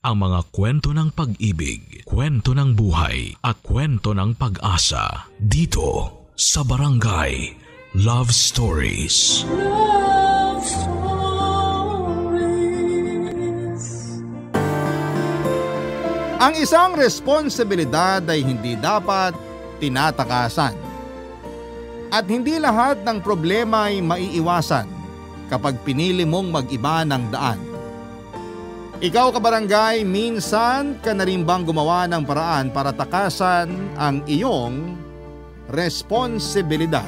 ang mga kwento ng pag-ibig, kwento ng buhay at kwento ng pag-asa dito sa Barangay Love Stories. Love Stories. Ang isang responsibilidad ay hindi dapat tinatakasan. At hindi lahat ng problema ay maiiwasan kapag pinili mong mag-iba ng daan. Ikaw kabarangay, minsan ka na rin bang gumawa ng paraan para takasan ang iyong responsibilidad?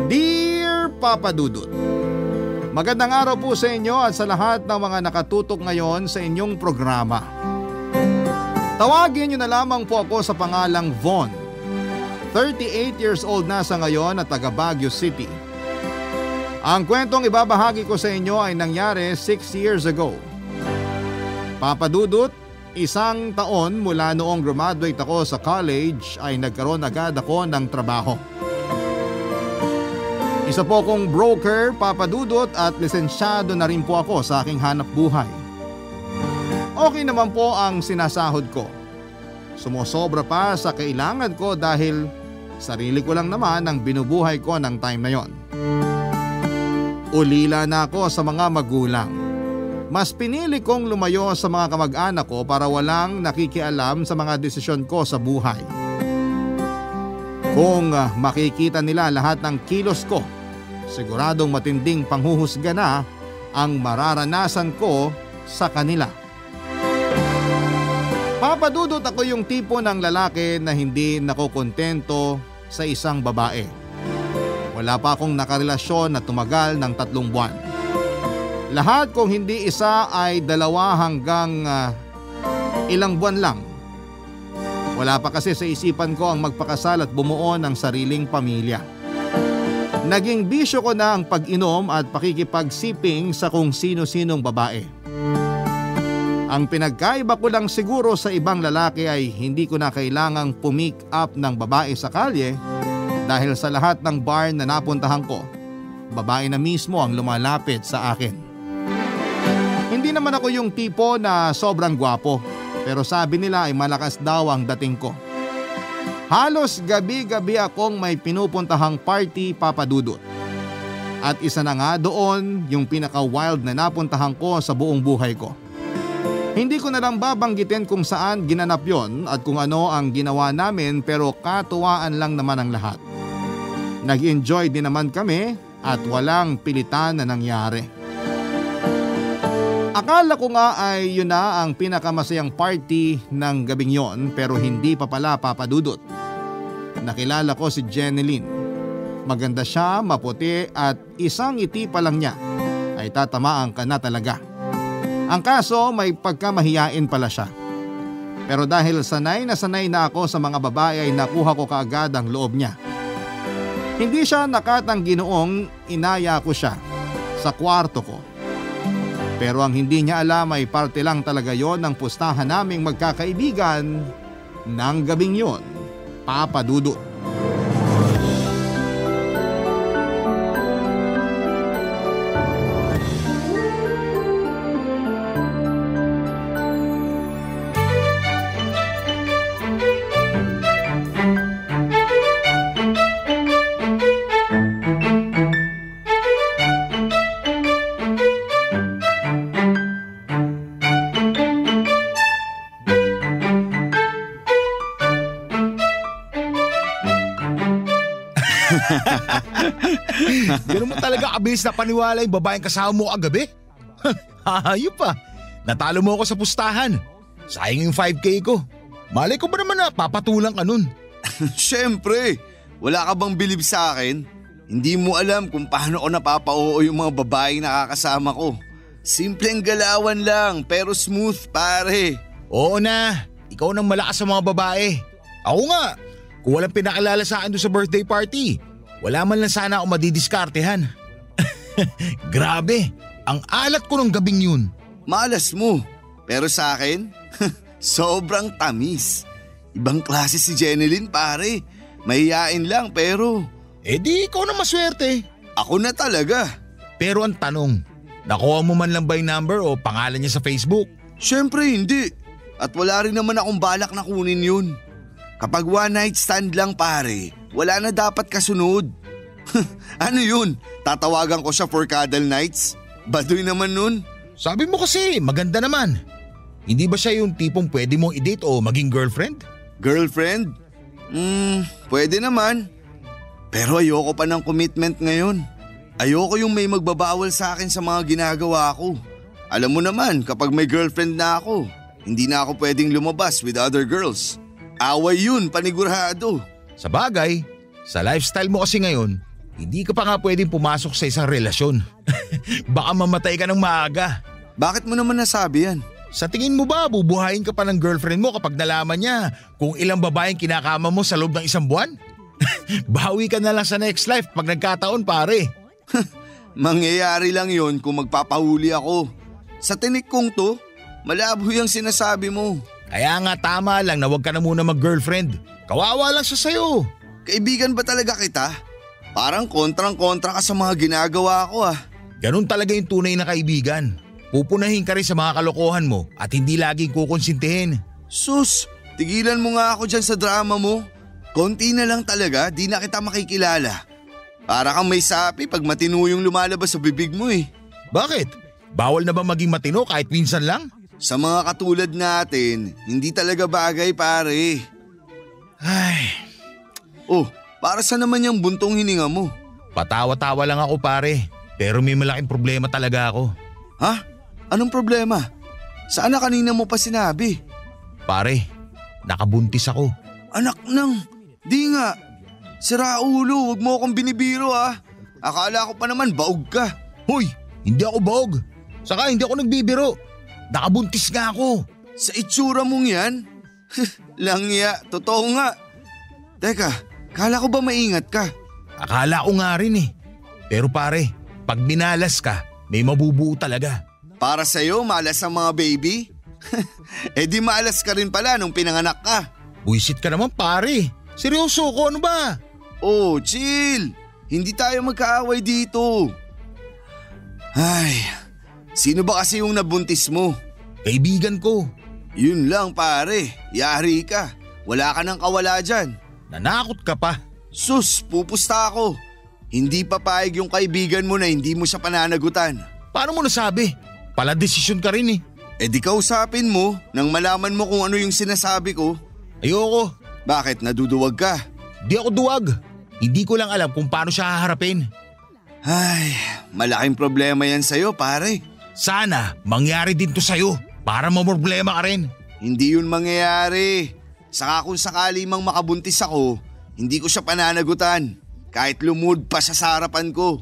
Dear Papa Dudut, magandang araw po sa inyo at sa lahat ng mga nakatutok ngayon sa inyong programa. Tawagin niyo na lamang po ako sa pangalang Von. 38 years old na sa ngayon at taga Baguio City. Ang kwentong ibabahagi ko sa inyo ay nangyari 6 years ago. Papa Dudut, 1 taon mula noong graduate ako sa college ay nagkaroon agad ako ng trabaho. Isa po akong broker, Papa Dudut, at lisensyado na rin po ako sa aking hanap buhay. Okay naman po ang sinasahod ko. Sumusobra pa sa kailangan ko dahil sarili ko lang naman ang binubuhay ko ng time na yon. Ulila na ako sa mga magulang. Mas pinili kong lumayo sa mga kamag-anak ko para walang nakikialam sa mga desisyon ko sa buhay. Kung makikita nila lahat ng kilos ko, siguradong matinding panghuhusga na ang mararanasan ko sa kanila. Papa Dudut, ako yung tipo ng lalaki na hindi nakokontento sa isang babae. Wala pa akong nakarelasyon na tumagal ng 3 buwan. Lahat kung hindi isa ay 2 hanggang ilang buwan lang. Wala pa kasi sa isipan ko ang magpakasal at bumuo ng sariling pamilya. Naging bisyo ko na ang pag-inom at pakikipagsiping sa kung sino-sinong babae. Ang pinagkaiba ko lang siguro sa ibang lalaki ay hindi ko na kailangang pumick up ng babae sa kalye. Dahil sa lahat ng bar na napuntahan ko, babae na mismo ang lumalapit sa akin. Hindi naman ako yung tipo na sobrang gwapo, pero sabi nila ay malakas daw ang dating ko. Halos gabi-gabi akong may pinupuntahang party, Papa Dudut. At isa na nga doon yung pinaka-wild na napuntahan ko sa buong buhay ko. Hindi ko na lang babanggitin kung saan ginanap yon at kung ano ang ginawa namin, pero katuwaan lang naman ang lahat. Nag-enjoy din naman kami at walang pilitan na nangyari. Akala ko nga ay yun na ang pinakamasayang party ng gabing yon, pero hindi pa pala, Papa Dudut. Nakilala ko si Jeneline. Maganda siya, maputi at isang ngiti pa lang niya ay tatamaan ka na talaga. Ang kaso may pagkamahiyain pala siya. Pero dahil sanay na ako sa mga babae ay nakuha ko kaagad ang loob niya. Hindi siya nakatanggi noong inaya ko siya sa kwarto ko. Pero ang hindi niya alam ay parte lang talaga yon ng pustahan naming magkakaibigan ng gabing yon, Papa Dudut. Ganun mo talaga kabilis na paniwala yung babaeng kasama mo kagabi? Hayop pa. Natalo mo ako sa pustahan. Sayang yung 5K ko. Malay ko ba naman na papatulang ka nun? Siyempre, wala ka bang bilib sa akin? Hindi mo alam kung paano ko napapa-oo yung mga babaeng nakakasama ko. Simpleng galawan lang pero smooth, pare. Oo na, ikaw nang malakas sa mga babae. Ako nga, kung walang pinakilala sa akin doon sa birthday party, wala man lang sana ako madidiskartehan. Grabe, ang alat ko ng gabing yun. Malas mo, pero sa akin, sobrang tamis. Ibang klase si Jeneline, pare. Mahihain lang pero… Eh di ikaw na maswerte. Ako na talaga. Pero ang tanong, Nakuha mo man lang ba yung number o pangalan niya sa Facebook? Syempre hindi. At wala rin naman akong balak na kunin yun. Kapag one night stand lang pare, wala na dapat kasunod. Ano yun? Tatawagan ko siya for cuddle nights? Baduy naman nun. Sabi mo kasi maganda naman. Hindi ba siya yung tipong pwede mong i-date o maging girlfriend? Girlfriend? Pwede naman. Pero ayoko pa ng commitment ngayon. Ayoko yung may magbabawal sa akin sa mga ginagawa ko. Alam mo naman kapag may girlfriend na ako, hindi na ako pwedeng lumabas with other girls. Away yun, panigurado. Sa bagay, sa lifestyle mo kasi ngayon, hindi ka pa nga pwedeng pumasok sa isang relasyon. Baka mamatay ka ng maaga. Bakit mo naman nasabi yan? Sa tingin mo ba bubuhayin ka pa ng girlfriend mo kapag nalaman niya kung ilang babaeng kinakama mo sa loob ng isang buwan? Bawi ka na lang sa next life pag nagkataon pare. Mangyayari lang yon kung magpapahuli ako. Sa tinik kong to, malabo yung sinasabi mo. Kaya nga tama lang na huwag ka na muna mag-girlfriend. Kawawa lang siya sa'yo. Kaibigan ba talaga kita? Parang kontrang-kontra ka sa mga ginagawa ko ah. Ganun talaga yung tunay na kaibigan. Pupunahin ka rin sa mga kalokohan mo at hindi laging kukonsintihin. Sus, tigilan mo nga ako dyan sa drama mo. Konti na lang talaga, di na kita makikilala. Para kang may sapi pag matino yung lumalabas sa bibig mo eh. Bakit? Bawal na ba maging matino kahit minsan lang? Sa mga katulad natin, hindi talaga bagay pare. Ay. Oh, para sa naman yung buntong hininga mo? Patawa-tawa lang ako pare, pero may malaking problema talaga ako. Ha? Anong problema? Saan na kanina mo pa sinabi? Pare, nakabuntis ako. Anak ng, di nga. Sira ulo, wag mo akong binibiro ah. Akala ko pa naman baog ka. Hoy, hindi ako baog. Saka hindi ako nagbibiro. Nakabuntis nga ako. Sa itsura mong yan? Langya, totoo nga. Teka, kala ko ba maingat ka? Akala ko nga rin eh. Pero pare, pag minalas ka, may mabubuo talaga. Para sa'yo, malas ang mga baby? Eh di malas ka rin pala nung pinanganak ka. Buisit ka naman pare. Seryoso ko, ano ba? Oh, chill. Hindi tayo magkaaway dito. Ay, sino ba kasi yung nabuntis mo? Kaibigan ko. Yun lang pare, yari ka. Wala ka nang kawala dyan. Nanakot ka pa. Sus, pupusta ako. Hindi papayag yung kaibigan mo na hindi mo siya pananagutan. Paano mo nasabi? Pala desisyon ka rin eh. Eh di kausapin mo nang malaman mo kung ano yung sinasabi ko. Ayoko. Bakit, naduduwag ka? Di ako duwag. Hindi ko lang alam kung paano siya haharapin. Ay, malaking problema yan sa'yo pare. Sana mangyari din to sa'yo para mamroblema ka rin. Hindi yun mangyayari. Saka kung sakali mang makabuntis ako, hindi ko siya pananagutan. Kahit lumud pa siya sa harapan ko.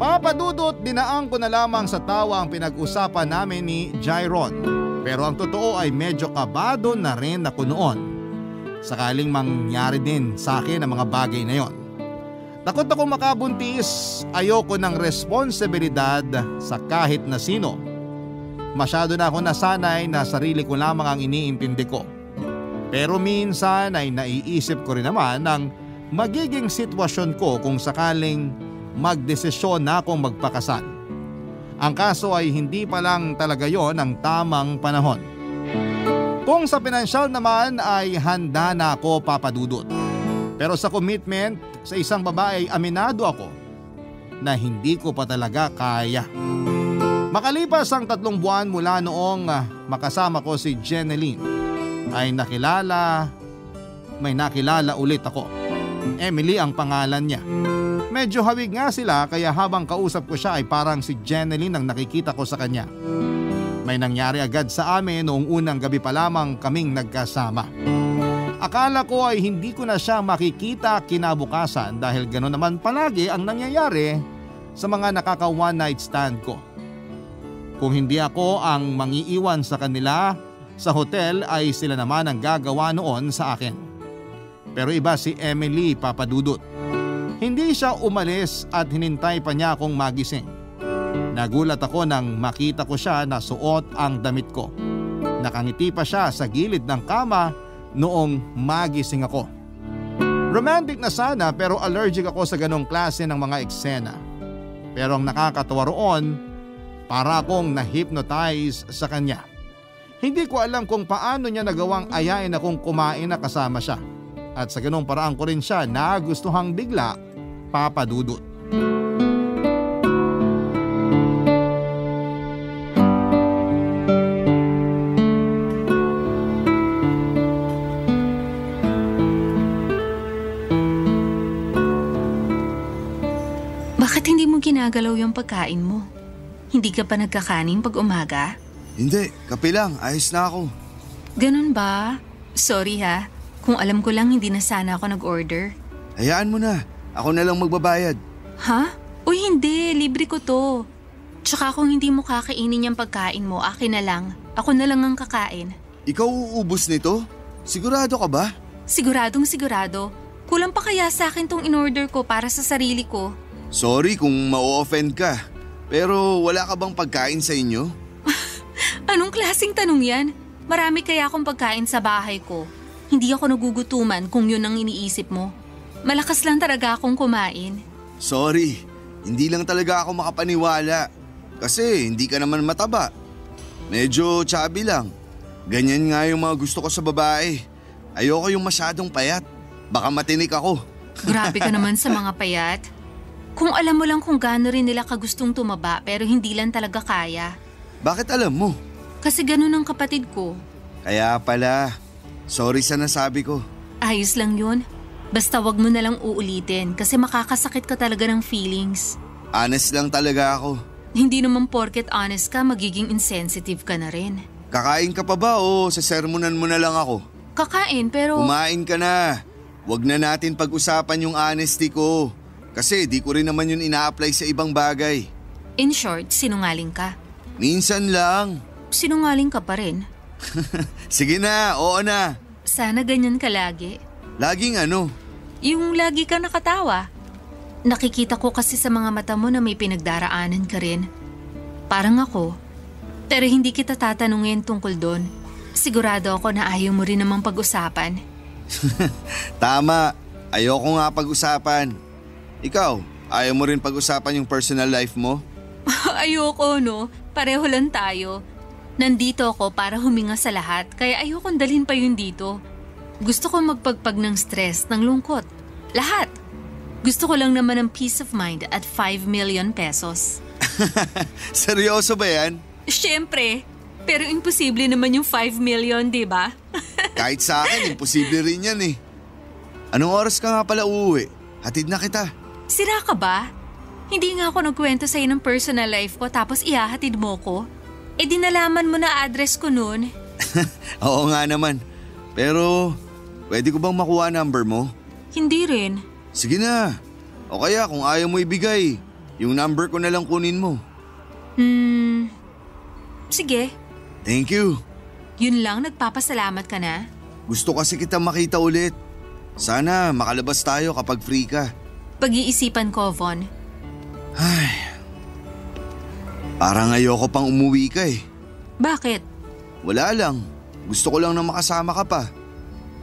Papadudot, dinaan ko na lamang sa tawa ang pinag-usapan namin ni Jairon. Pero ang totoo ay medyo kabado na rin ako noon. Sakaling mangyari din sa akin ang mga bagay na yon. Takot ako makabuntis, ayoko ng responsibilidad sa kahit na sino. Masyado na ako nasanay na sarili ko lamang ang iniintindi ko. Pero minsan ay naiisip ko rin naman ang magiging sitwasyon ko kung sakaling magdesisyon na akong magpakasal. Ang kaso ay hindi pa lang talaga yon ang tamang panahon. Kung sa pinansyal naman ay handa na ako papadudot. Pero sa commitment sa isang babae, aminado ako na hindi ko pa talaga kaya. Makalipas ang 3 buwan mula noong makasama ko si Jeneline, ay may nakilala ulit ako. Emily ang pangalan niya. Medyo hawig nga sila kaya habang kausap ko siya ay parang si Jeneline ang nakikita ko sa kanya. May nangyari agad sa amin noong unang gabi pa lamang kaming nagkasama. Akala ko ay hindi ko na siya makikita kinabukasan dahil gano'n naman palagi ang nangyayari sa mga nakaka one night stand ko. Kung hindi ako ang mangiiwan sa kanila sa hotel ay sila naman ang gagawa noon sa akin. Pero iba si Emily, papadudot. Hindi siya umalis at hinintay pa niya akong magising. Nagulat ako nang makita ko siya na suot ang damit ko. Nakangiti pa siya sa gilid ng kama noong magising ako. Romantic na sana pero allergic ako sa ganong klase ng mga eksena. Pero ang nakakatawa roon, para akong na-hypnotize sa kanya. Hindi ko alam kung paano niya nagawang ayain akong kumain na kasama siya. At sa ganong paraan ko rin siya nagustuhang bigla, Papa Dudut. Bakit hindi mo ginagalaw yung pagkain mo? Hindi ka pa nagkakanin pag umaga? Hindi, kape lang. Ayos na ako. Ganun ba? Sorry ha. Kung alam ko lang hindi na sana ako nag-order. Hayaan mo na. Ako na lang magbabayad. Ha? Uy hindi, libre ko to. Tsaka kung hindi mo kakainin yung pagkain mo, akin na lang. Ako na lang ang kakain. Ikaw uubos nito? Sigurado ka ba? Siguradong sigurado. Kulang pa kaya sa akin tong in-order ko para sa sarili ko? Sorry kung ma-offend ka. Pero wala ka bang pagkain sa inyo? Anong klaseng tanong yan? Marami kaya akong pagkain sa bahay ko. Hindi ako nagugutuman kung yun ang iniisip mo. Malakas lang talaga akong kumain. Sorry, hindi lang talaga ako makapaniwala. Kasi hindi ka naman mataba. Medyo chubby lang. Ganyan nga yung mga gusto ko sa babae. Ayoko yung masyadong payat. Baka matinik ako. Grabe ka naman sa mga payat. Kung alam mo lang kung gaano rin nila kagustong tumaba pero hindi lang talaga kaya. Bakit alam mo? Kasi ganun ang kapatid ko. Kaya pala. Sorry sa nasabi ko. Ayos lang yun. Basta wag mo na lang uulitin kasi makakasakit ka talaga ng feelings. Honest lang talaga ako. Hindi naman porket honest ka, magiging insensitive ka na rin. Kakain ka pa ba o sasermonan mo na lang ako? Kakain pero… Kumain ka na. Wag na natin pag-usapan yung honesty ko. Kasi di ko rin naman yun ina-apply sa ibang bagay. In short, sinungaling ka. Minsan lang. Sinungaling ka pa rin. Sige na, oo na. Sana ganyan ka lagi. Laging ano? Yung lagi ka nakatawa. Nakikita ko kasi sa mga mata mo na may pinagdaraanan ka rin. Parang ako. Pero hindi kita tatanungin tungkol doon. Sigurado ako na ayaw mo rin namang pag-usapan. Tama, ayoko nga pag-usapan. Ikaw, ayaw mo rin pag-usapan yung personal life mo? Ayoko no, pareho lang tayo. Nandito ako para huminga sa lahat kaya ayokong dalhin pa yun dito. Gusto ko magpagpag ng stress, ng lungkot. Lahat. Gusto ko lang naman ng peace of mind at 5 million pesos. Seryoso ba yan? Siyempre, pero imposible naman yung 5 million, di ba? Kahit sa akin, imposible rin yan eh. Anong oras ka nga pala uuwi? Hatid na kita. Sira ka ba? Hindi nga ako nagkwento sa'yo ng personal life ko tapos ihahatid mo ko? Eh di nalaman mo na address ko nun. Oo nga naman. Pero, pwede ko bang makuha number mo? Hindi rin. Sige na. O kaya kung ayaw mo ibigay, yung number ko na lang kunin mo. Sige. Thank you. Yun lang, nagpapasalamat ka na? Gusto kasi kita makita ulit. Sana makalabas tayo kapag free ka. Pag-iisipan ko, Von. Ay, parang ayoko pang umuwi ka eh. Bakit? Wala lang. Gusto ko lang na makasama ka pa.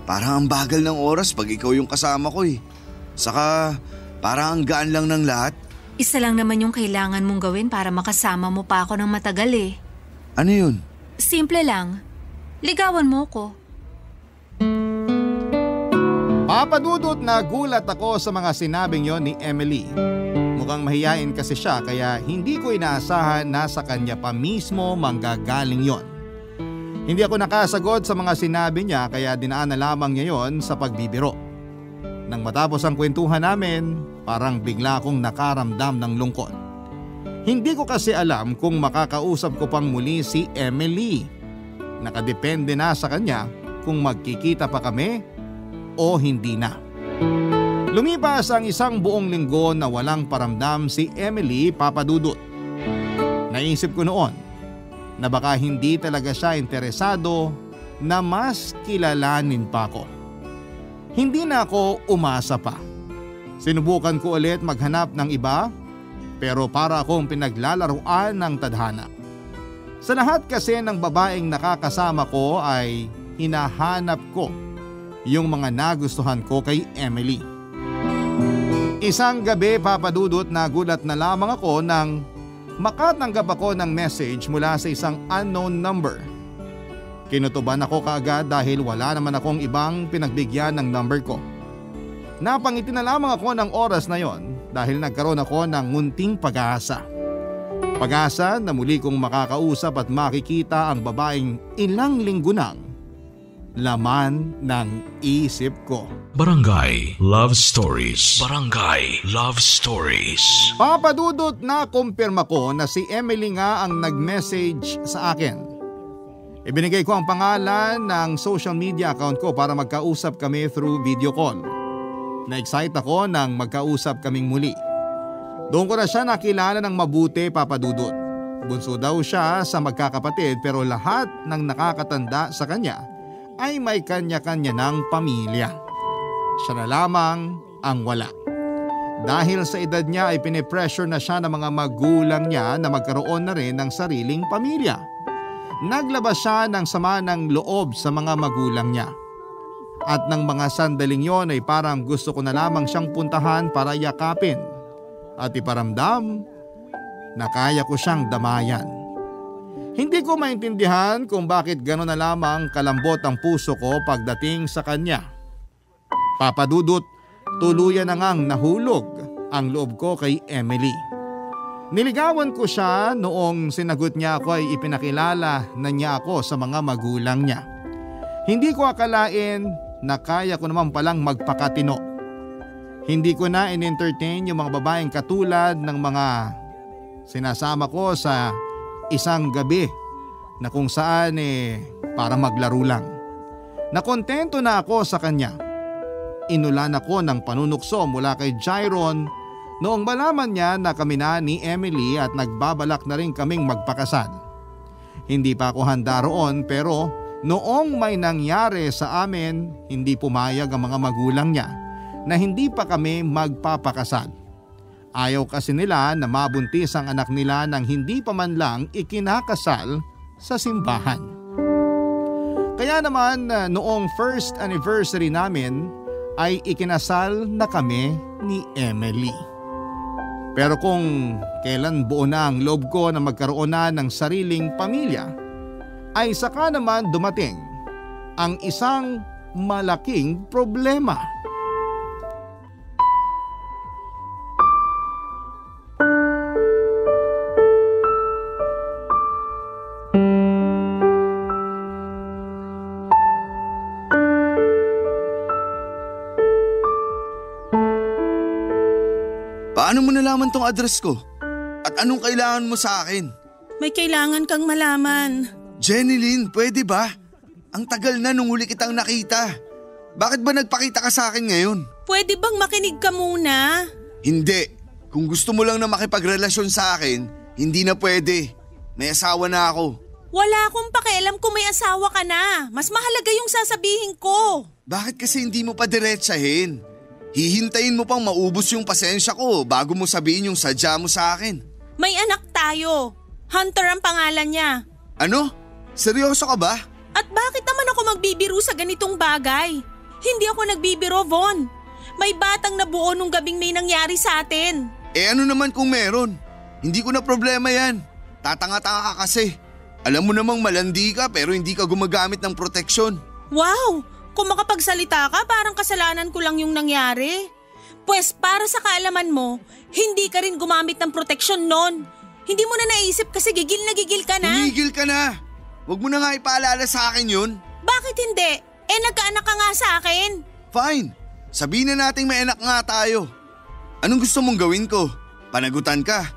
Parang ang bagal ng oras pag ikaw yung kasama ko eh. Saka parang ang gaan lang ng lahat. Isa lang naman yung kailangan mong gawin para makasama mo pa ako ng matagal eh. Ano yun? Simple lang. Ligawan mo ko. Papadudot na gulat ako sa mga sinabing yon ni Emily. Mukhang mahiyain kasi siya kaya hindi ko inaasahan na sa kanya pa mismo manggagaling yon. Hindi ako nakasagot sa mga sinabi niya kaya dinaan na lamang niya yon sa pagbibiro. Nang matapos ang kwentuhan namin, parang bigla akong nakaramdam ng lungkot. Hindi ko kasi alam kung makakausap ko pang muli si Emily. Nakadepende na sa kanya kung magkikita pa kami o hindi na. Lumipas ang isang buong linggo na walang paramdam si Emily, Papadudot. Naisip ko noon na baka hindi talaga siya interesado na mas kilalanin pa ako. Hindi na ako umasa pa. Sinubukan ko ulit maghanap ng iba pero para akong pinaglalaruan ng tadhana. Sa lahat kasi ng babaeng nakakasama ko ay hinahanap ko yung mga nagustuhan ko kay Emily. Isang gabi, Papa Dudut, nagulat na lamang ako nang makatanggap ako ng message mula sa isang unknown number. Kinutuban ako kaagad dahil wala naman akong ibang pinagbigyan ng number ko. Napangiti na lamang ako ng oras na yon dahil nagkaroon ako ng munting pag-asa. Pag-asa na muli kong makakausap at makikita ang babaeng ilang linggo nang laman ng isip ko. Barangay Love Stories. Barangay Love Stories. Papa Dudut, na kumpirma ko na si Emily nga ang nag-message sa akin. Ibinigay ko ang pangalan ng social media account ko para magkausap kami through video call. Na-excite ako nang magkausap kaming muli. Doon ko na siya nakilala ng mabuti, Papa Dudut. Bunso daw siya sa magkakapatid pero lahat ng nakakatanda sa kanya ay may kanya-kanya ng pamilya. Siya na lamang ang wala. Dahil sa edad niya ay pinipressure na siya ng mga magulang niya na magkaroon na rin ng sariling pamilya. Naglabas siya ng sama ng loob sa mga magulang niya. At ng mga sandaling yon ay parang gusto ko na lamang siyang puntahan para yakapin at iparamdam na kaya ko siyang damayan. Hindi ko maintindihan kung bakit gano'n na lamang kalambot ang puso ko pagdating sa kanya. Papa Dudut, tuluyan na ngang nahulog ang loob ko kay Emily. Niligawan ko siya noong sinagot niya ako ay ipinakilala na niya ako sa mga magulang niya. Hindi ko akalain na kaya ko naman palang magpakatino. Hindi ko na in-entertain yung mga babaeng katulad ng mga sinasama ko sa isang gabi na kung saan para maglaro lang. Nakontento na ako sa kanya. Inulan ako ng panunukso mula kay Jairon noong malaman niya na kami na ni Emily at nagbabalak na rin kaming magpakasal. Hindi pa ako handa roon pero noong may nangyari sa amin, hindi pumayag ang mga magulang niya na hindi pa kami magpapakasal. Ayaw kasi nila na mabuntis ang anak nila nang hindi pa man lang ikinakasal sa simbahan. Kaya naman noong first anniversary namin ay ikinasal na kami ni Emily. Pero kung kailan buo na ang loob ko na magkaroon na ng sariling pamilya, ay saka naman dumating ang isang malaking problema. Paano mo nalaman tong address ko? At anong kailangan mo sa akin? May kailangan kang malaman. Jenilyn, pwede ba? Ang tagal na nung huli kitang nakita. Bakit ba nagpakita ka sa akin ngayon? Pwede bang makinig ka muna? Hindi. Kung gusto mo lang na makipagrelasyon sa akin, hindi na pwede. May asawa na ako. Wala akong pakialam kung may asawa ka na. Mas mahalaga yung sasabihin ko. Bakit kasi hindi mo pa diretsahin? Hihintayin mo pang maubos yung pasensya ko bago mo sabihin yung sadya mo sa akin. May anak tayo. Hunter ang pangalan niya. Ano? Seryoso ka ba? At bakit naman ako magbibiro sa ganitong bagay? Hindi ako nagbibiro, Von. May batang nabuo nung gabing may nangyari sa atin. Ano naman kung meron? Hindi ko na problema yan. Tatanga-tanga ka kasi. Alam mo namang malandi ka pero hindi ka gumagamit ng proteksyon. Wow! Kung makapagsalita ka, parang kasalanan ko lang yung nangyari. Pues para sa kaalaman mo, hindi ka rin gumamit ng proteksyon noon. Hindi mo na naisip kasi gigil na gigil ka na. Tumigil ka na. Huwag mo na nga ipaalala sa akin yun. Bakit hindi? Nagkaanak ka nga sa akin. Fine. Sabihin na nating may anak nga tayo. Anong gusto mong gawin ko? Panagutan ka.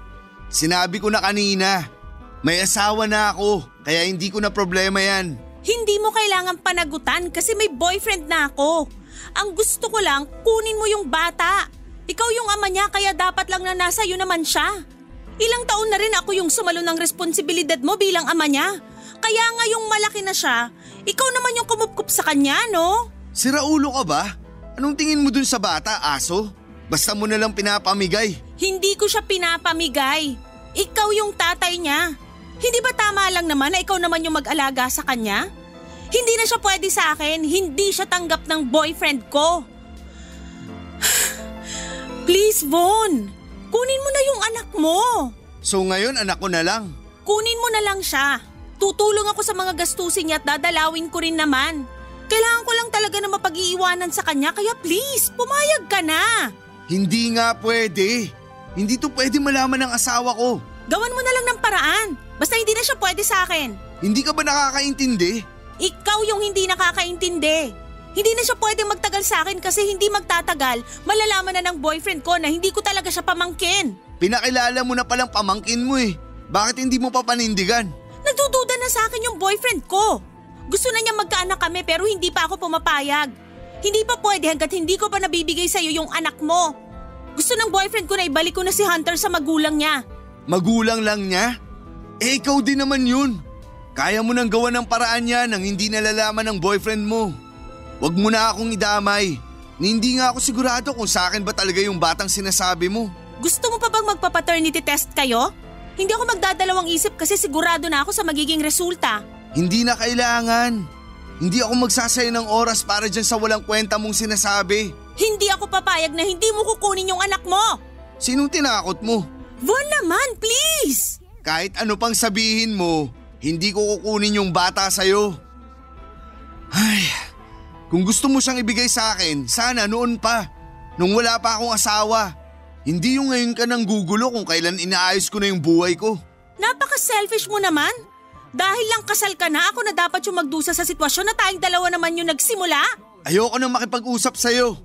Sinabi ko na kanina. May asawa na ako, kaya hindi ko na problema yan. Hindi mo kailangan panagutan kasi may boyfriend na ako. Ang gusto ko lang, kunin mo yung bata. Ikaw yung ama niya kaya dapat lang na nasa iyo naman siya. Ilang taon na rin ako yung sumalo ng responsibilidad mo bilang ama niya. Kaya ngayong malaki na siya, ikaw naman yung kumupkup sa kanya, no? Sira ulo ka ba? Anong tingin mo dun sa bata, aso? Basta mo nalang pinapamigay. Hindi ko siya pinapamigay. Ikaw yung tatay niya. Hindi ba tama lang naman na ikaw naman yung mag-alaga sa kanya? Hindi na siya pwede sa akin. Hindi siya tanggap ng boyfriend ko. Please, Von. Kunin mo na yung anak mo. So ngayon anak ko na lang. Kunin mo na lang siya. Tutulong ako sa mga gastusin niya at dadalawin ko rin naman. Kailangan ko lang talaga na mapag-iiwanan sa kanya kaya please, pumayag ka na. Hindi nga pwede. Hindi to pwede malaman ng asawa ko. Gawan mo na lang ng paraan. Basta hindi na siya pwede sa akin. Hindi ka ba nakakaintindi? Ikaw yung hindi nakakaintindi. Hindi na siya pwede magtagal sa akin kasi hindi magtatagal, malalaman na ng boyfriend ko na hindi ko talaga siya pamangkin. Pinakilala mo na palang pamangkin mo eh. Bakit hindi mo pa panindigan? Nagdududa na sa akin yung boyfriend ko. Gusto na niya magkaanak kami pero hindi pa ako pumapayag. Hindi pa pwede hanggat hindi ko pa nabibigay sa'yo yung anak mo. Gusto ng boyfriend ko na ibalik ko na si Hunter sa magulang niya. Magulang lang niya? Eh ikaw din naman yun. Kaya mo nang gawa ng paraan niya nang hindi nalalaman ng boyfriend mo. Huwag mo na akong idamay. Hindi nga ako sigurado kung sa akin ba talaga yung batang sinasabi mo. Gusto mo pa bang magpa-paternity test kayo? Hindi ako magdadalawang isip kasi sigurado na ako sa magiging resulta. Hindi na kailangan. Hindi ako magsasaya ng oras para dyan sa walang kwenta mong sinasabi. Hindi ako papayag na hindi mo kukunin yung anak mo. Sinong tinakot mo? Von naman, please! Kahit ano pang sabihin mo, hindi ko kukunin yung bata sa'yo. Ay, kung gusto mo siyang ibigay sa akin, sana noon pa. Nung wala pa akong asawa. Hindi yung ngayon ka nang gugulo kung kailan inaayos ko na yung buhay ko. Napaka-selfish mo naman. Dahil lang kasal ka na, ako na dapat yung magdusa sa sitwasyon na tayong dalawa naman yung nagsimula. Ayoko nang makipag-usap sa'yo.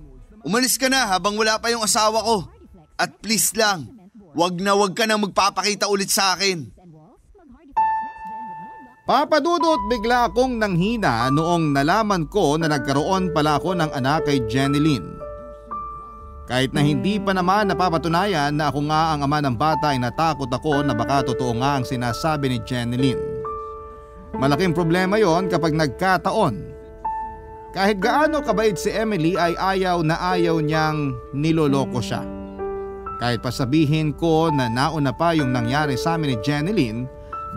Umalis ka na habang wala pa yung asawa ko. At please lang, wag ka nang magpapakita ulit sa akin. Papadudot bigla akong nanghina noong nalaman ko na nagkaroon pala ako ng anak kay Jeneline. Kahit na hindi pa naman napapatunayan na ako nga ang ama ng bata ay natakot ako na baka totoo nga ang sinasabi ni Jeneline. Malaking problema yon kapag nagkataon. Kahit gaano kabait si Emily ay ayaw na ayaw niyang niloloko siya. Kahit pa sabihin ko na nauna pa yung nangyari sa amin ni Jeneline,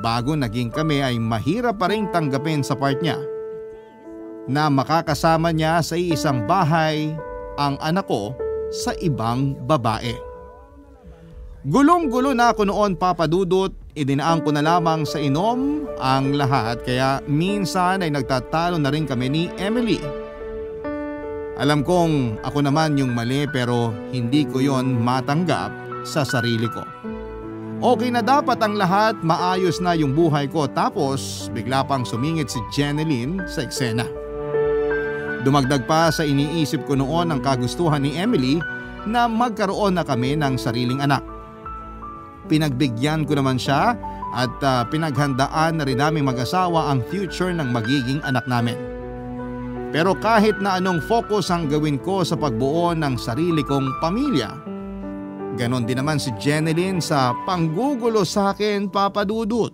bago naging kami ay mahirap pa rin tanggapin sa part niya na makakasama niya sa isang bahay ang anak ko sa ibang babae. Gulong-gulo na ako noon, Papadudot. Idinaan ko na lamang sa inom ang lahat kaya minsan ay nagtatalo na rin kami ni Emily. Alam kong ako naman yung mali pero hindi ko yon matanggap sa sarili ko. Okay na dapat ang lahat, maayos na yung buhay ko tapos bigla pang sumingit si Jeneline sa eksena. Dumagdag pa sa iniisip ko noon ang kagustuhan ni Emily na magkaroon na kami ng sariling anak. Pinagbigyan ko naman siya at pinaghandaan na rin naming mag-asawa ang future ng magiging anak namin. Pero kahit na anong focus ang gawin ko sa pagbuo ng sarili kong pamilya, ganon din naman si Jeneline sa panggugulo sa akin, Papadudot.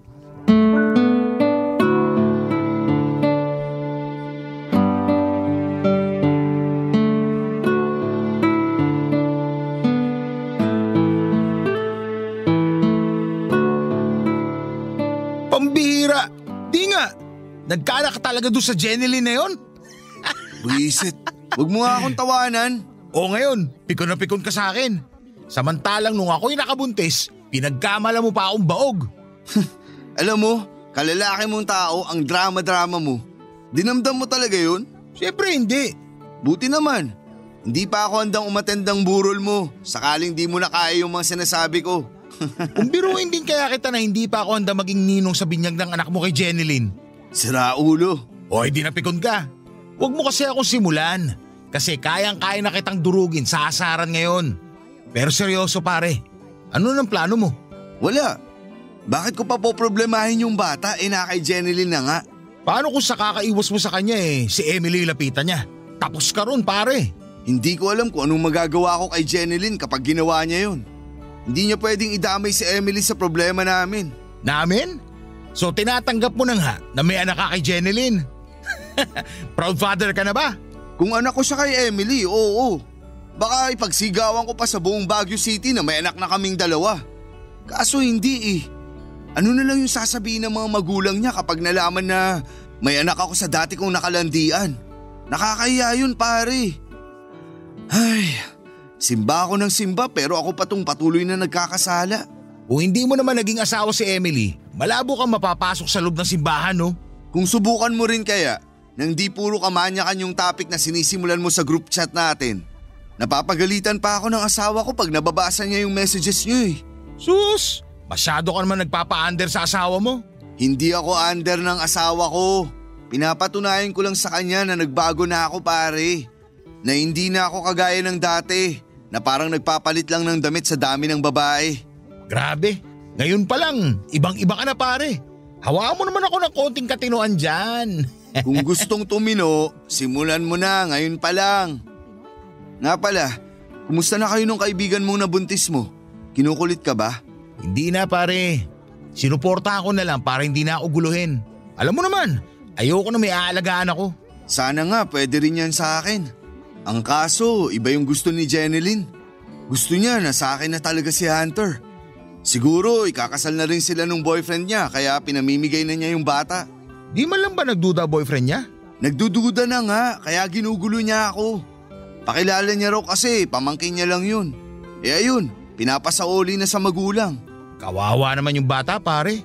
Pambihira! Di nga! Nagkaanak ka talaga doon sa Jeneline na yon? Buisit, huwag mo nga akong tawanan. O ngayon, pikon na pikon ka sa akin. Samantalang nung ako'y nakabuntis, pinagkamala mo pa akong baog. Alam mo, kalalaki mong tao ang drama-drama mo. Dinamdam mo talaga yun? Siyempre hindi. Buti naman. Hindi pa ako handang umatendang burol mo sakaling di mo na kaya yung mga sinasabi ko. Kung biruin din kaya kita na hindi pa ako handa maging ninong sa binyag ng anak mo kay Jeneline. Sira ulo. O hindi napikon ka. Huwag mo kasi akong simulan. Kasi kayang-kaya na kitang durugin sa asaran ngayon. Pero seryoso pare, ano nang plano mo? Wala. Bakit ko pa poproblemahin yung bata na kay Jeneline na nga? Paano kung sa kakaiwas mo sa kanya si Emily lapitan niya? Tapos ka ron pare. Hindi ko alam kung anong magagawa ko kay Jeneline kapag ginawa niya yun. Hindi niya pwedeng idamay si Emily sa problema namin. Namin? So tinatanggap mo na nga na may anak ka kay Jeneline? Proud father ka na ba? Kung anak ko siya kay Emily, oo. Baka ipagsigawan ko pa sa buong Baguio City na may anak na kaming dalawa. Kaso hindi eh. Ano na lang yung sasabihin ng mga magulang niya kapag nalaman na May anak ako sa dati kong nakalandian. Nakakahiya yun pare. Ay, simba ako ng simba pero ako pa tong patuloy na nagkakasala. Kung hindi mo naman naging asawa si Emily, malabo kang mapapasok sa loob ng simbahan, no? Kung subukan mo rin kaya, nang di puro kamanyakan yung topic na sinisimulan mo sa group chat natin. Napapagalitan pa ako ng asawa ko pag nababasa niya yung messages niyo eh. Sus! Masyado ka naman nagpapa-under sa asawa mo. Hindi ako under ng asawa ko. Pinapatunayan ko lang sa kanya na nagbago na ako pare. Na hindi na ako kagaya ng dati. Na parang nagpapalit lang ng damit sa dami ng babae. Grabe, ngayon pa lang, ibang-iba ka na pare. Hawaan mo naman ako ng konting katinoan dyan. Kung gustong tumino, simulan mo na ngayon pa lang. Nga pala, kumusta na kayo nung kaibigan mong nabuntis mo? Kinukulit ka ba? Hindi na pare. Sinuporta ako na lang para hindi na ako guluhin. Alam mo naman, ayoko na may aalagaan ako. Sana nga pwede rin yan sa akin. Ang kaso, iba yung gusto ni Jeneline. Gusto niya na sa akin na talaga si Hunter. Siguro ikakasal na rin sila nung boyfriend niya kaya pinamimigay na niya yung bata. Di man lang ba nagduda boyfriend niya? Nagdududa na nga kaya ginugulo niya ako. Pakilala niya raw kasi pamangkin niya lang yun. Eh ayun, pinapasaoli na sa magulang. Kawawa naman yung bata pare.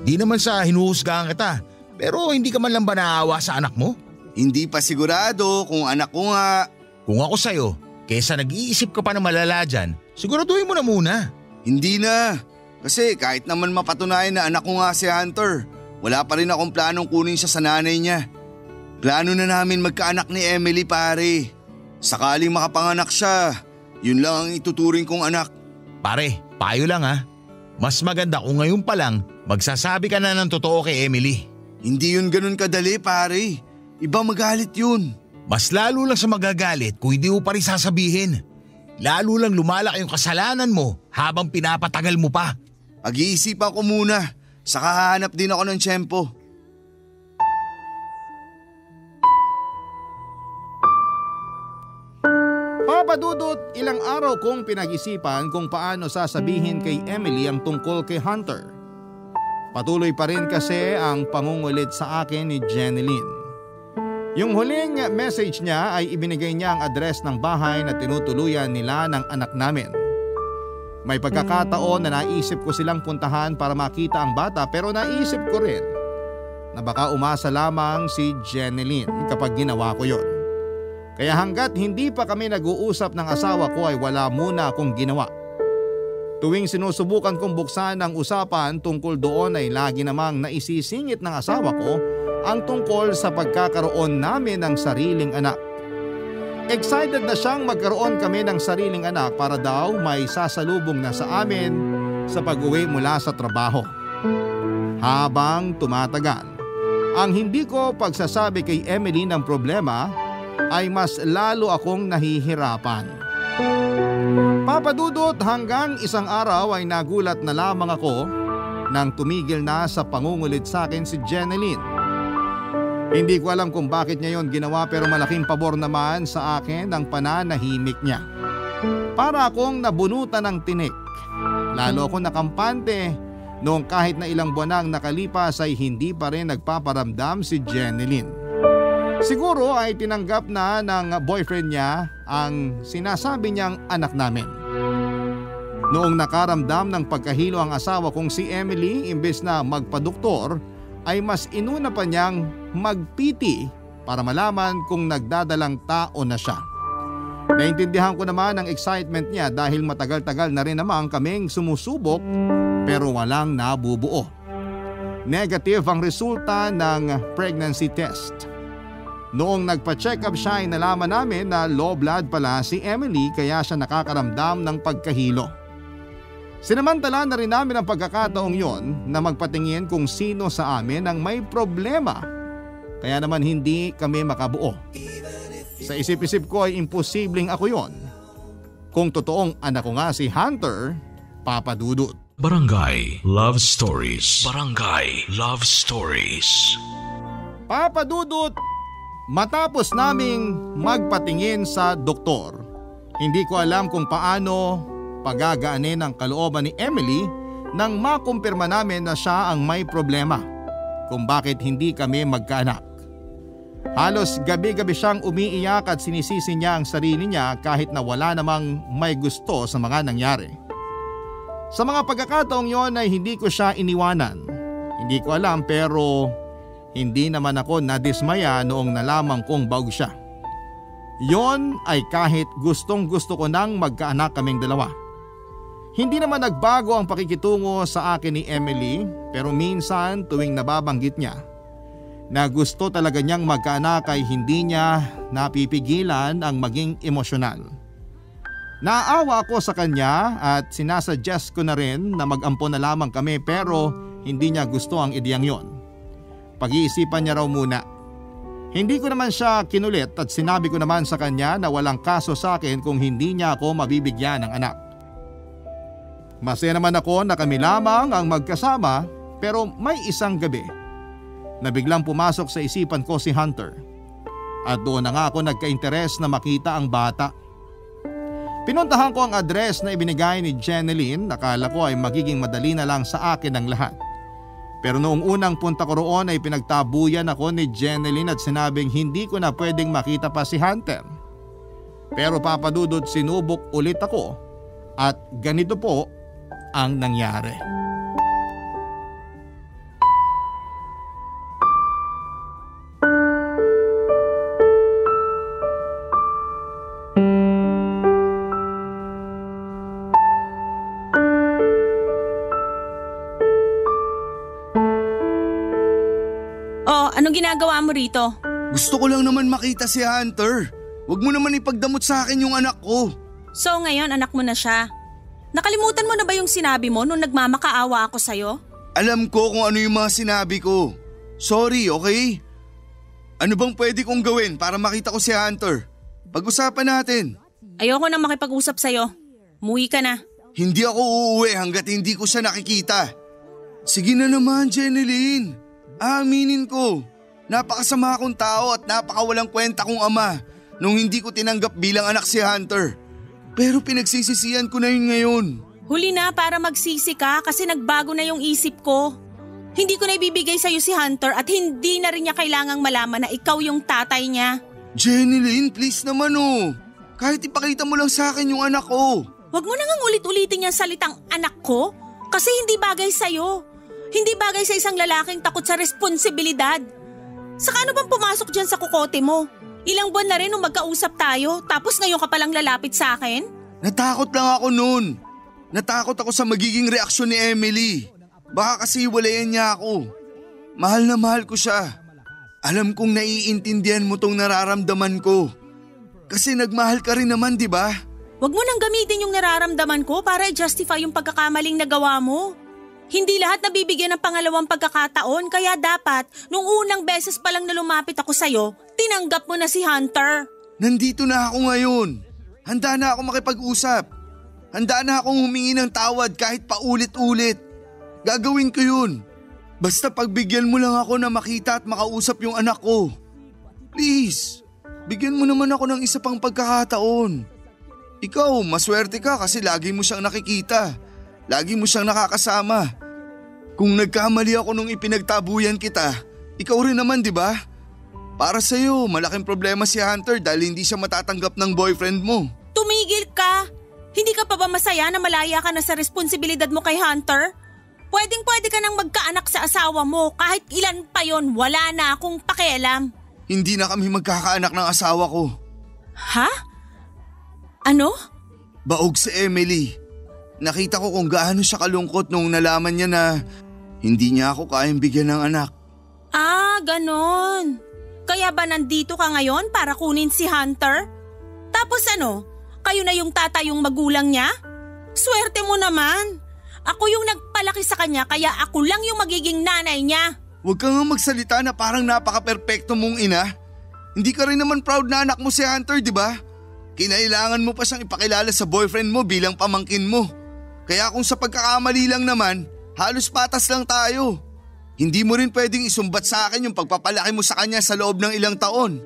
Di naman sa hinuhusgahan kita, pero hindi ka man lang ba naawa sa anak mo? Hindi pa sigurado kung anak ko nga. Kung ako sa'yo, kesa nag-iisip ka pa na malala dyan, siguraduhin mo na muna. Hindi na. Kasi kahit naman mapatunayan na anak ko nga si Hunter, wala pa rin akong planong kunin siya sa nanay niya. Plano na namin magkaanak ni Emily pare. Sakaling makapanganak siya, yun lang ang ituturing kong anak. Pare, payo lang ha. Mas maganda kung ngayon pa lang magsasabi ka na ng totoo kay Emily. Hindi yun ganun kadali pare. Iba magalit yun. Mas lalo lang sa magagalit kung hindi mo pa rin sasabihin. Lalo lang lumalaki yung kasalanan mo habang pinapatagal mo pa. Pag-iisipan ko muna, saka hahanap din ako ng tiyempo. Papa Dudut, ilang araw kong pinag-isipan kung paano sasabihin kay Emily ang tungkol kay Hunter. Patuloy pa rin kasi ang pangungulit sa akin ni Jeneline. Yung huling message niya ay ibinigay niya ang address ng bahay na tinutuluyan nila ng anak namin. May pagkakataon na naisip ko silang puntahan para makita ang bata pero naisip ko rin na baka umasa lamang si Jeneline kapag ginawa ko yon. Kaya hanggat hindi pa kami nag-uusap ng asawa ko ay wala muna akong ginawa. Tuwing sinusubukan kong buksan ang usapan tungkol doon ay lagi namang naisisingit ng asawa ko ang tungkol sa pagkakaroon namin ng sariling anak. Excited na siyang magkaroon kami ng sariling anak para daw may sasalubong na sa amin sa pag-uwi mula sa trabaho. Habang tumatagal, ang hindi ko pagsasabi kay Emily ng problema ay mas lalo akong nahihirapan. Papa Dudut, hanggang isang araw ay nagulat na lamang ako nang tumigil na sa pangungulit sa akin si Jeneline. Hindi ko alam kung bakit niya yon ginawa pero malaking pabor naman sa akin ang pananahimik niya. Para akong nabunutan ng tinik. Lalo akong nakampante noong kahit na ilang buwan nang nakalipas ay hindi pa rin nagpaparamdam si Jeneline. Siguro ay tinanggap na ng boyfriend niya ang sinasabi niyang anak namin. Noong nakaramdam ng pagkahilo ang asawa kong si Emily, imbes na magpadoktor, ay mas inuna pa niyang magpiti para malaman kung nagdadalang tao na siya. Naintindihan ko naman ang excitement niya dahil matagal-tagal na rin naman kaming sumusubok pero walang nabubuo. Negative ang resulta ng pregnancy test. Noong nagpa-check up siya ay nalaman namin na low blood pala si Emily kaya siya nakakaramdam ng pagkahilo. Sinamantala na rin namin ang pagkakataong yon na magpatingin kung sino sa amin ang may problema. Kaya naman hindi kami makabuo. Sa isip-isip ko ay imposibleng ako yon. Kung totoong anak ko nga si Hunter, Papa Dudut. Barangay Love Stories. Barangay Love Stories. Papa Dudut, matapos naming magpatingin sa doktor, hindi ko alam kung paano pagagaanin ang kalooban ni Emily nang makumpirma namin na siya ang may problema. kung bakit hindi kami magkaanak. Halos gabi-gabi siyang umiiyak at sinisisi niya ang sarili niya kahit na wala namang may gusto sa mga nangyari. Sa mga pagkakataong yon ay hindi ko siya iniwanan. Hindi ko alam pero hindi naman ako nadismaya noong nalaman kong baog siya. Yon ay kahit gustong gusto ko nang magkaanak kaming dalawa. Hindi naman nagbago ang pakikitungo sa akin ni Emily pero minsan tuwing nababanggit niya na gusto talaga niyang magkaanak ay hindi niya napipigilan ang maging emosyonal. Naawa ako sa kanya at sinasuggest ko na rin na mag-ampon na lamang kami pero hindi niya gusto ang ideyang yon. Pag-iisipan niya raw muna. Hindi ko naman siya kinulit at sinabi ko naman sa kanya na walang kaso sa akin kung hindi niya ako mabibigyan ng anak. Masaya naman ako na kami lamang ang magkasama pero may isang gabi na biglang pumasok sa isipan ko si Hunter. At doon na nga ako nagka-interes na makita ang bata. Pinuntahan ko ang address na ibinigay ni Jeneline. Akala ko ay magiging madali na lang sa akin ang lahat. Pero noong unang punta ko roon ay pinagtabuyan ako ni Jeneline at sinabing hindi ko na pwedeng makita pa si Hunter. Pero papadudod sinubok ulit ako at ganito po ang nangyari. Anong ginagawa mo rito? Gusto ko lang naman makita si Hunter. Huwag mo naman ipagdamot sa akin yung anak ko. So ngayon anak mo na siya. Nakalimutan mo na ba yung sinabi mo nung nagmamakaawa ako sa'yo? Alam ko kung ano yung mga sinabi ko. Sorry, okay? Ano bang pwede kong gawin para makita ko si Hunter? Pag-usapan natin. Ayoko na makipag-usap sa'yo. Umuwi ka na. Hindi ako uuwi hanggat hindi ko siya nakikita. Sige na naman, Jeneline. Aaminin ko, napakasama akong tao at napakawalang kwenta kong ama nung hindi ko tinanggap bilang anak si Hunter. Pero pinagsisisihan ko na yun ngayon. Huli na para magsisi ka kasi nagbago na yung isip ko. Hindi ko na ibibigay sa'yo si Hunter at hindi na rin niya kailangang malaman na ikaw yung tatay niya. Jeneline, please naman oh. Kahit ipakita mo lang sa akin yung anak ko. Huwag mo nang ulit-ulitin yung salitang anak ko kasi hindi bagay sa'yo. Hindi bagay sa isang lalaking takot sa responsibilidad. Saka ano bang pumasok dyan sa kukote mo? Ilang buwan na rin nung magkausap tayo tapos ngayon ka palang lalapit sa akin? Natakot lang ako noon. Natakot ako sa magiging reaksyon ni Emily. Baka kasi walayan niya ako. Mahal na mahal ko siya. Alam kong naiintindihan mo tong nararamdaman ko. Kasi nagmahal ka rin naman, di ba? Huwag mo nang gamitin yung nararamdaman ko para i-justify yung pagkakamaling nagawa mo. Hindi lahat nabibigyan ng pangalawang pagkakataon kaya dapat nung unang beses pa lang na lumapit ako sa'yo, tinanggap mo na si Hunter. Nandito na ako ngayon. Handa na ako makipag-usap. Handa na akong humingi ng tawad kahit paulit-ulit. Gagawin ko yun. Basta pagbigyan mo lang ako na makita at makausap yung anak ko. Please, bigyan mo naman ako ng isa pang pagkakataon. Ikaw, maswerte ka kasi lagi mo siyang nakikita. Lagi mo siyang nakakasama. Kung nagkamali ako nung ipinagtabuyan kita, ikaw rin naman, di ba? Para sa'yo, malaking problema si Hunter dahil hindi siya matatanggap ng boyfriend mo. Tumigil ka! Hindi ka pa ba masaya na malaya ka na sa responsibilidad mo kay Hunter? Pwedeng-pwede ka nang magkaanak sa asawa mo kahit ilan pa yon, wala na akong pakialam. Hindi na kami magkakaanak ng asawa ko. Ha? Ano? Baog si Emily. Nakita ko kung gaano siya kalungkot nung nalaman niya na hindi niya ako kayang bigyan ng anak. Ah, ganon. Kaya ba nandito ka ngayon para kunin si Hunter? Tapos ano, kayo na yung tatay yung magulang niya? Swerte mo naman. Ako yung nagpalaki sa kanya kaya ako lang yung magiging nanay niya. Huwag ka nga magsalita na parang napaka-perpekto mong ina. Hindi ka rin naman proud na anak mo si Hunter, di ba? Kinailangan mo pa siyang ipakilala sa boyfriend mo bilang pamangkin mo. Kaya kung sa pagkakamali lang naman, halos patas lang tayo. Hindi mo rin pwedeng isumbat sa akin yung pagpapalaki mo sa kanya sa loob ng ilang taon.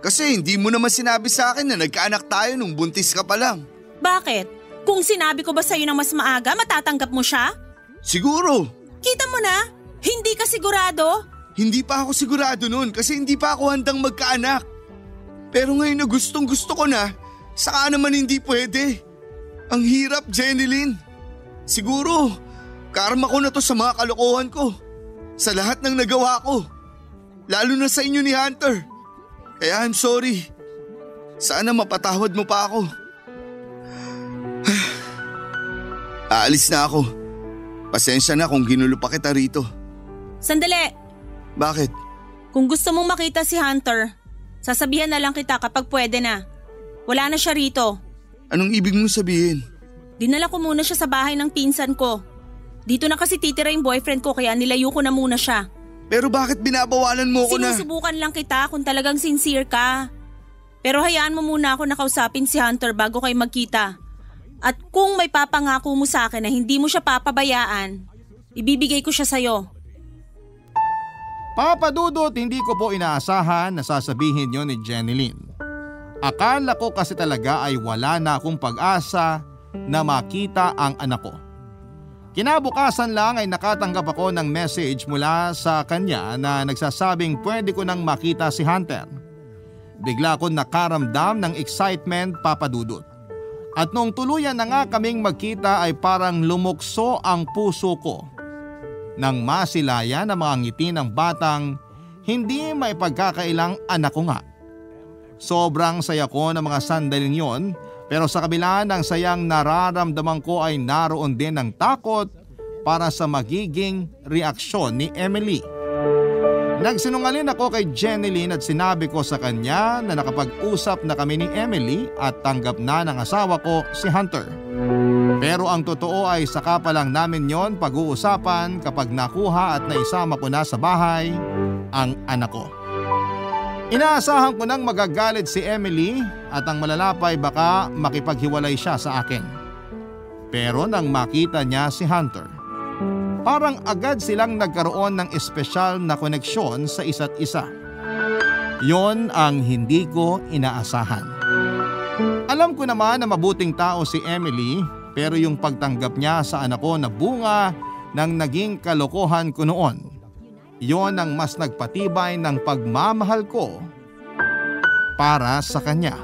Kasi hindi mo naman sinabi sa akin na nagkaanak tayo nung buntis ka pa lang. Bakit? Kung sinabi ko ba sa'yo ng mas maaga, matatanggap mo siya? Siguro. Kita mo na, hindi ka sigurado. Hindi pa ako sigurado nun kasi hindi pa ako handang magkaanak. Pero ngayon na gustong gusto ko na, saka naman hindi pwede. Ang hirap, Jenilyn. Siguro, karma ko na to sa mga kalokohan ko. Sa lahat ng nagawa ko. Lalo na sa inyo ni Hunter. Kaya I'm sorry. Sana mapatawad mo pa ako. Aalis na ako. Pasensya na kung ginulo pa kita rito. Sandali! Bakit? Kung gusto mong makita si Hunter, sasabihan na lang kita kapag pwede na. Wala na siya rito. Anong ibig mong sabihin? Dinala ko muna siya sa bahay ng pinsan ko. Dito na kasi titira yung boyfriend ko kaya nilayo ko na muna siya. Pero bakit binabawalan mo ko na? Sinusubukan lang kita kung talagang sincere ka. Pero hayaan mo muna ako nakausapin si Hunter bago kayo magkita. At kung may papangako mo sa akin na hindi mo siya papabayaan, ibibigay ko siya sa'yo. Papa Dudut, hindi ko po inaasahan na sasabihin yon ni Jenilyn. Akala ko kasi talaga ay wala na akong pag-asa na makita ang anak ko. Kinabukasan lang ay nakatanggap ako ng message mula sa kanya na nagsasabing pwede ko nang makita si Hunter. Bigla akong nakaramdam ng excitement, Papa Dudut. At noong tuluyan na nga kaming magkita ay parang lumukso ang puso ko nang masilaya ng mga ngiti ng batang hindi maipagkakailang anak ko nga. Sobrang saya ko ng mga sandaling yon, pero sa kabila ng sayang nararamdaman ko ay naroon din ng takot para sa magiging reaksyon ni Emily. Nagsinungaling ako kay Jenilyn at sinabi ko sa kanya na nakapag-usap na kami ni Emily at tanggap na ng asawa ko si Hunter. Pero ang totoo ay saka pa lang namin yon pag-uusapan kapag nakuha at naisama ko na sa bahay ang anak ko. Inaasahan ko nang magagalit si Emily at ang malalapay baka makipaghiwalay siya sa akin. Pero nang makita niya si Hunter, parang agad silang nagkaroon ng espesyal na koneksyon sa isa't isa. Yon ang hindi ko inaasahan. Alam ko naman na mabuting tao si Emily, pero yung pagtanggap niya sa anak ko na bunga ng naging kalokohan ko noon, yon ang mas nagpatibay ng pagmamahal ko para sa kanya.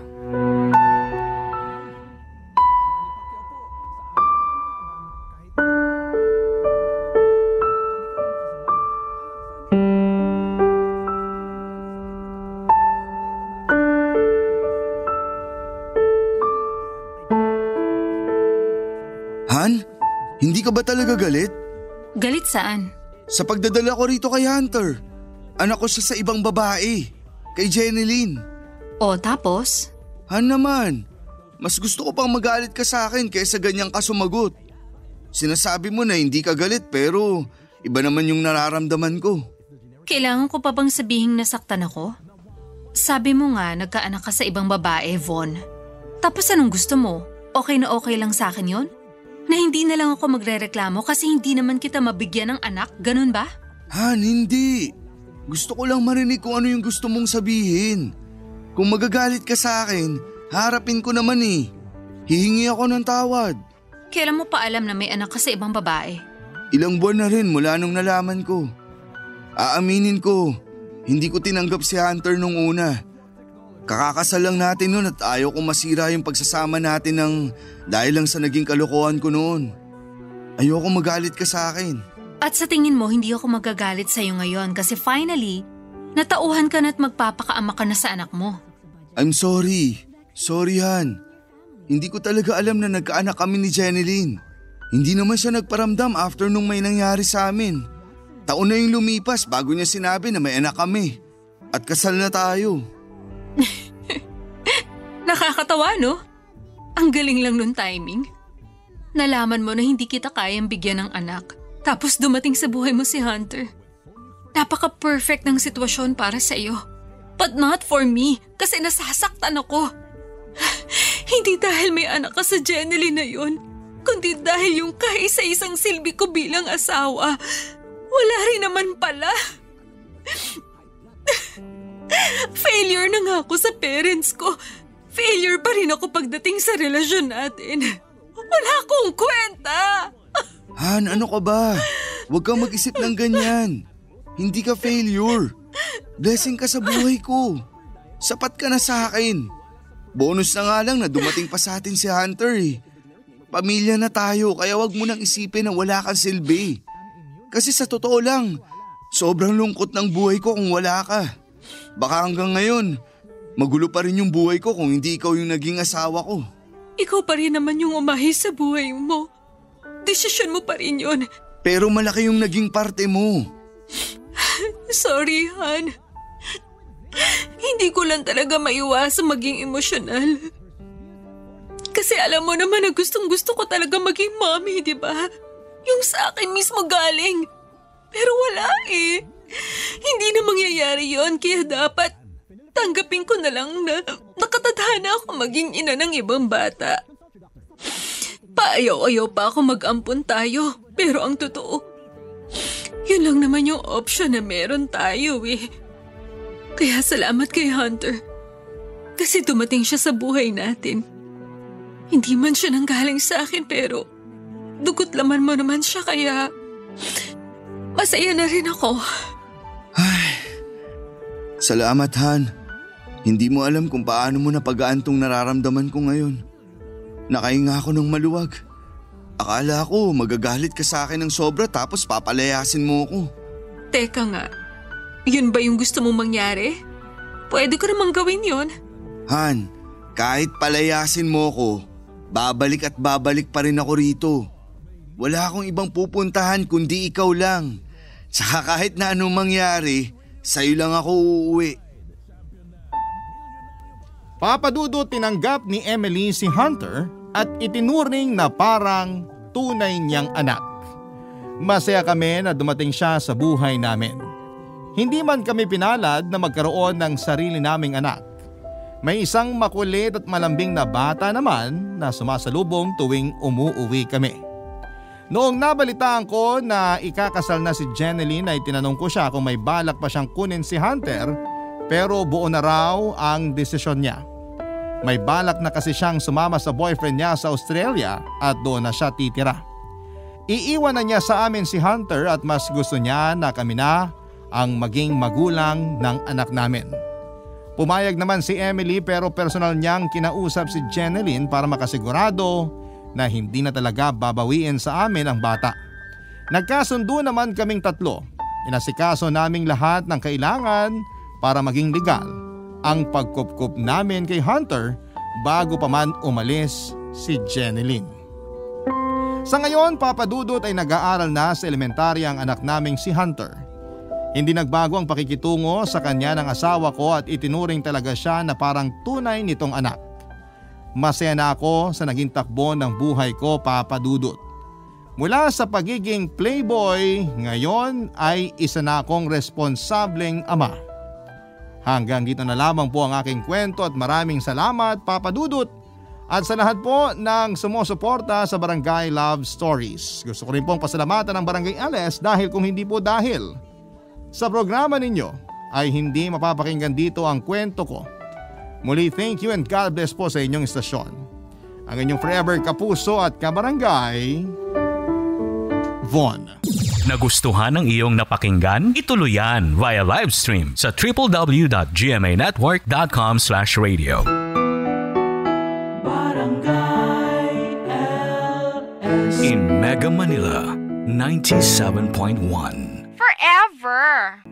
Han, hindi ka ba talaga galit? Galit saan? Sa pagdadala ko rito kay Hunter. Anak ko siya sa ibang babae, kay Jenilyn. O tapos? Han naman, mas gusto ko pang magalit ka sa akin kaysa ganyang ka sumagot. Sinasabi mo na hindi ka galit pero iba naman yung nararamdaman ko. Kailangan ko pa bang sabihing nasaktan ako? Sabi mo nga nagkaanak ka sa ibang babae, Von. Tapos anong gusto mo? Okay na okay lang sa akin yon? Na hindi na lang ako magrereklamo kasi hindi naman kita mabigyan ng anak, ganun ba? Han, hindi. Gusto ko lang marinig kung ano yung gusto mong sabihin. Kung magagalit ka sa akin, harapin ko naman eh. Hihingi ako ng tawad. Kailan mo pa alam na may anak ka sa ibang babae? Ilang buwan na rin mula nung nalaman ko. Aaminin ko, hindi ko tinanggap si Hunter nung una. Kakakasal lang natin noon at ayaw kong masira yung pagsasama natin ng dahil lang sa naging kalokohan ko noon. Ayoko magalit ka sa akin. At sa tingin mo hindi ako magagalit sa'yo ngayon kasi finally, natauhan ka na at magpapakaama ka na sa anak mo. I'm sorry. Sorry, Han. Hindi ko talaga alam na nagkaanak kami ni Jenilyn. Hindi naman siya nagparamdam after nung may nangyari sa amin. Taon na yung lumipas bago niya sinabi na may anak kami. At kasal na tayo. Nakakatawa, no? Ang galing lang nung timing. Nalaman mo na hindi kita kayang bigyan ng anak. Tapos dumating sa buhay mo si Hunter. Napaka-perfect ng sitwasyon para sa iyo. But not for me, kasi nasasaktan ako. Hindi dahil may anak ka sa Jenilyn na yun, kundi dahil yung kaisa-isang silbi ko bilang asawa. Wala rin naman pala. Failure na nga ako sa parents ko. Failure pa rin ako pagdating sa relasyon natin. Wala akong kwenta. Han, ano ka ba? Huwag kang mag-isip ng ganyan. Hindi ka failure. Blessing ka sa buhay ko. Sapat ka na sa akin. Bonus na nga lang na dumating pa sa atin si Hunter eh. Pamilya na tayo kaya wag mo nang isipin na wala kang silbi. Kasi sa totoo lang, sobrang lungkot ng buhay ko kung wala ka. Baka hanggang ngayon, magulo pa rin yung buhay ko kung hindi ikaw yung naging asawa ko. Ikaw pa rin naman yung umahis sa buhay mo. Desisyon mo pa rin yun. Pero malaki yung naging parte mo. Sorry, Han. Hindi ko lang talaga maiwasan maging emosyonal. Kasi alam mo naman na gustong-gusto ko talaga maging mommy, di ba? Yung sa akin mismo galing. Pero wala eh. Hindi na mangyayari yon kaya dapat tanggapin ko na lang na nakatadhana ako maging ina ng ibang bata. Paayaw-ayaw pa ako mag-ampon tayo. Pero ang totoo, yun lang naman yung option na meron tayo eh. Kaya salamat kay Hunter. Kasi dumating siya sa buhay natin. Hindi man siya nanggaling sa akin pero dugot laman mo naman siya kaya masaya na rin ako. Ay, salamat Han. Hindi mo alam kung paano mo napagaan tong nararamdaman ko ngayon. Nakahinga ako ng maluwag. Akala ko magagalit ka sa akin ng sobra tapos papalayasin mo ko. Teka nga, yun ba yung gusto mong mangyari? Pwede ko namang gawin yun. Han, kahit palayasin mo ko, babalik at babalik pa rin ako rito. Wala akong ibang pupuntahan kundi ikaw lang. Saka kahit na anong mangyari, sa'yo lang ako uuwi. Papadudot tinanggap ni Emily si Hunter at itinuring na parang tunay niyang anak. Masaya kami na dumating siya sa buhay namin. Hindi man kami pinalad na magkaroon ng sarili naming anak. May isang makulit at malambing na bata naman na sumasalubong tuwing umuuwi kami. Noong nabalitaan ko na ikakasal na si Jeneline ay tinanong ko siya kung may balak pa siyang kunin si Hunter pero buo na raw ang desisyon niya. May balak na kasi siyang sumama sa boyfriend niya sa Australia at doon na siya titira. Iiwan na niya sa amin si Hunter at mas gusto niya na kami na ang maging magulang ng anak namin. Pumayag naman si Emily pero personal niyang kinausap si Jeneline para makasigurado na hindi na talaga babawiin sa amin ang bata. Nagkasundo naman kaming tatlo. Inasikaso naming lahat ng kailangan para maging legal ang pagkupkup namin kay Hunter bago pa man umalis si Jeneline. Sa ngayon, Papadudot ay nag-aaral na sa elementarya ang anak naming si Hunter. Hindi nagbago ang pakikitungo sa kanya ng asawa ko at itinuring talaga siya na parang tunay nitong anak. Masaya na ako sa naging takbo ng buhay ko, Papadudot. Mula sa pagiging playboy, ngayon ay isa na akong responsableng ama. Hanggang dito na lamang po ang aking kwento at maraming salamat, Papadudot. At sa lahat po ng sumusuporta sa Barangay Love Stories. Gusto ko rin pong pasalamatan ng Barangay LS dahil kung hindi po dahil sa programa ninyo ay hindi mapapakinggan dito ang kwento ko. Muli thank you and God bless po sa inyong istasyon. Ang inyong forever kapuso at kabarangay, Von. Nagustuhan ng iyong napakinggan? Ituloy yan via live stream sa www.gmanetwork.com/radio. Barangay LS. In Mega Manila, 97.1. Forever.